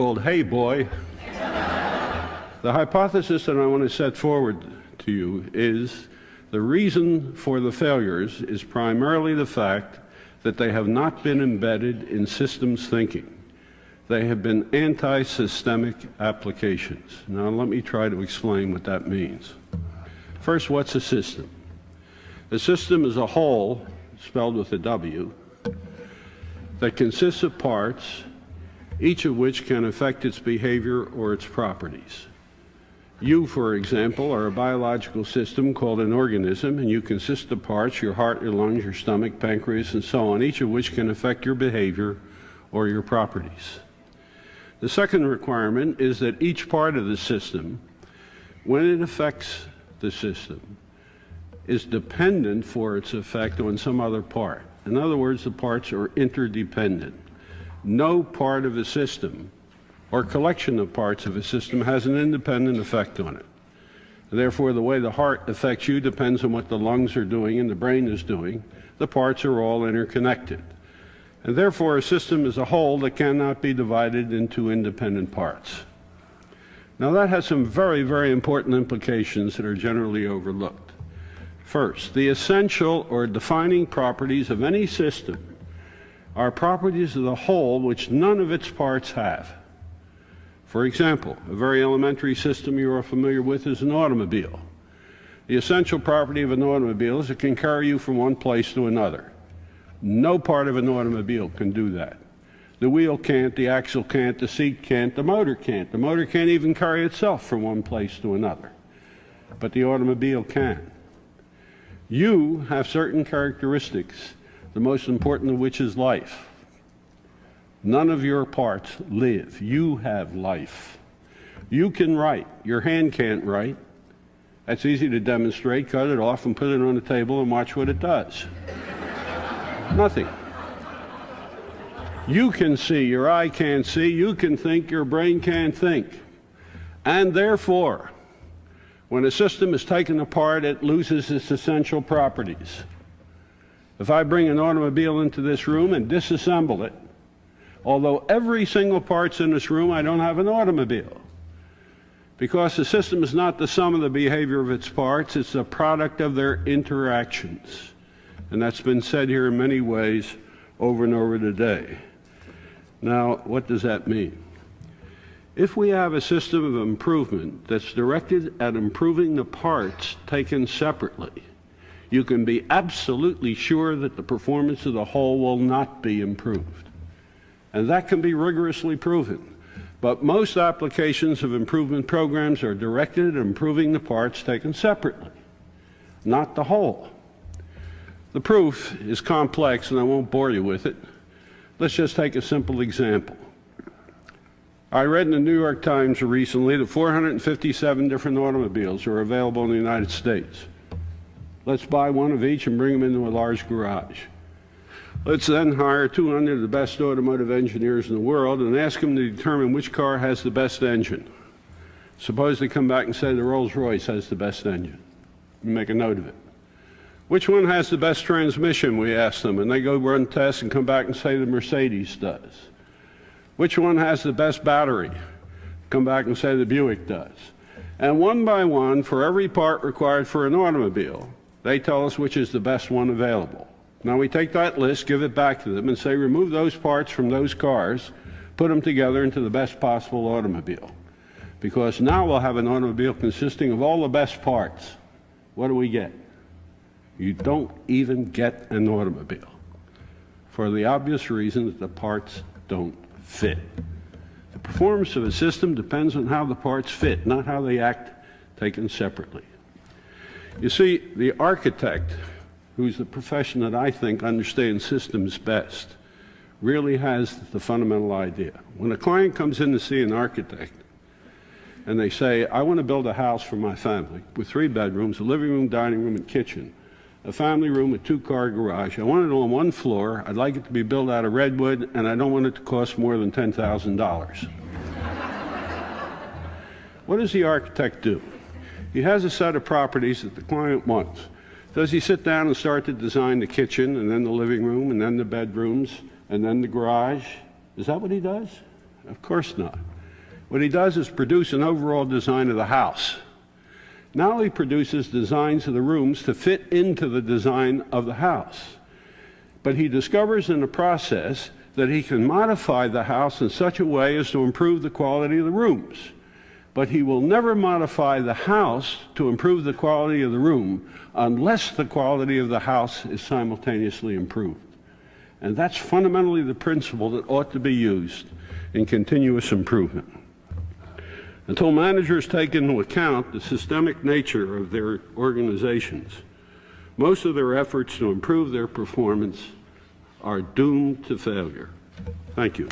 called Hey Boy. The hypothesis that I want to set forward to you is the reason for the failures is primarily the fact that they have not been embedded in systems thinking. They have been anti-systemic applications. Now let me try to explain what that means. First, what's a system? A system is a whole, spelled with a W, that consists of parts, each of which can affect its behavior or its properties. You, for example, are a biological system called an organism, and you consist of parts, your heart, your lungs, your stomach, pancreas, and so on, each of which can affect your behavior or your properties. The second requirement is that each part of the system, when it affects the system, is dependent for its effect on some other part. In other words, the parts are interdependent. No part of a system or collection of parts of a system has an independent effect on it. Therefore, the way the heart affects you depends on what the lungs are doing and the brain is doing. The parts are all interconnected. And therefore, a system is a whole that cannot be divided into independent parts. Now, that has some very, very important implications that are generally overlooked. First, the essential or defining properties of any system are properties of the whole which none of its parts have. For example, a very elementary system you are familiar with is an automobile. The essential property of an automobile is it can carry you from one place to another. No part of an automobile can do that. The wheel can't, the axle can't, the seat can't, the motor can't. The motor can't even carry itself from one place to another. But the automobile can. You have certain characteristics, the most important of which is life. None of your parts live. You have life. You can write. Your hand can't write. That's easy to demonstrate. Cut it off and put it on the table and watch what it does. Nothing. You can see. Your eye can't see. You can think. Your brain can't think. And therefore, when a system is taken apart, it loses its essential properties. If I bring an automobile into this room and disassemble it, although every single part's in this room, I don't have an automobile. Because the system is not the sum of the behavior of its parts, it's the product of their interactions. And that's been said here in many ways over and over today. Now, what does that mean? If we have a system of improvement that's directed at improving the parts taken separately, you can be absolutely sure that the performance of the whole will not be improved. And that can be rigorously proven. But most applications of improvement programs are directed at improving the parts taken separately, not the whole. The proof is complex, and I won't bore you with it. Let's just take a simple example. I read in the New York Times recently that 457 different automobiles are available in the United States. Let's buy one of each and bring them into a large garage. Let's then hire 200 of the best automotive engineers in the world and ask them to determine which car has the best engine. Suppose they come back and say the Rolls-Royce has the best engine. You make a note of it. Which one has the best transmission, we ask them, and they go run tests and come back and say the Mercedes does. Which one has the best battery? Come back and say the Buick does. And one by one, for every part required for an automobile, they tell us which is the best one available. Now we take that list, give it back to them, and say remove those parts from those cars, put them together into the best possible automobile. Because now we'll have an automobile consisting of all the best parts. What do we get? You don't even get an automobile. For the obvious reason that the parts don't fit. The performance of a system depends on how the parts fit, not how they act taken separately. You see, the architect, who's the profession that I think understands systems best, really has the fundamental idea. When a client comes in to see an architect and they say, I want to build a house for my family with 3 bedrooms, a living room, dining room, and kitchen, a family room with 2-car garage. I want it on 1 floor. I'd like it to be built out of redwood, and I don't want it to cost more than $10,000. What does the architect do? He has a set of properties that the client wants. Does he sit down and start to design the kitchen, and then the living room, and then the bedrooms, and then the garage? Is that what he does? Of course not. What he does is produce an overall design of the house. Now he produces designs of the rooms to fit into the design of the house. But he discovers in the process that he can modify the house in such a way as to improve the quality of the rooms. But he will never modify the house to improve the quality of the room unless the quality of the house is simultaneously improved. And that's fundamentally the principle that ought to be used in continuous improvement. Until managers take into account the systemic nature of their organizations, most of their efforts to improve their performance are doomed to failure. Thank you.